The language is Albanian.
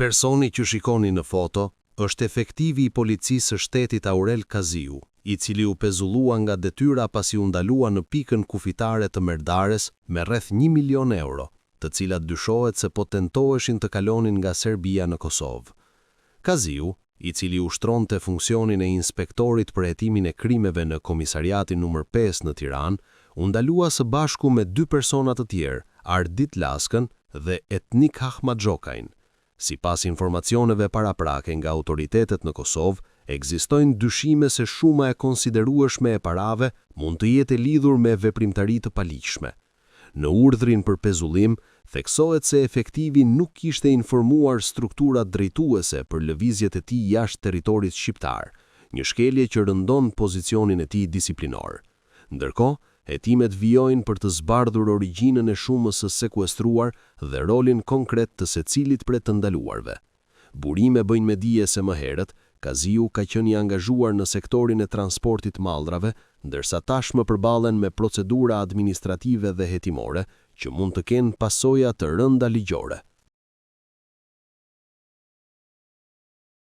Personi që shikoni në foto është efektivi i policisë së shtetit Aurel Kaziu, i cili u pezullua nga detyra pasi u ndalua në pikën kufitare të merdares me rreth 1 milion euro, të cilat dyshohet se po tentoheshin të kalonin nga Serbia në Kosovë. Kaziu, i cili ushtronte funksionin e inspektorit për hetimin e krimeve në komisariatin nr. 5 në Tiranë, u ndalua së bashku me 2 persona të tjerë, Ardit Laskën dhe Etnik Ahmadxhokajn. Sipas informacioneve paraprake nga autoritetet në Kosovë, ekzistojnë dyshime se shuma e konsiderueshme e parave mund të jetë e lidhur me veprimtari të paligjshme. Në urdhrin për pezullim, theksohet se efektivi nuk kishte informuar strukturat drejtuese për lëvizjet e tij jashtë territorit shqiptar, një shkelje që rëndon pozicionin e tij disiplinor. Ndërkohë, hetimet vijojnë për të zbardhur origjinën e shumës së sekuestruar dhe rolin konkret të secilit prej të ndaluarve. Burime bëjnë me dije se më herët, Kaziu ka qenë i angazhuar në sektorin e transportit mallrave, ndërsa tashmë përballen me procedura administrative dhe hetimore që mund të kenë pasoja të rënda ligjore.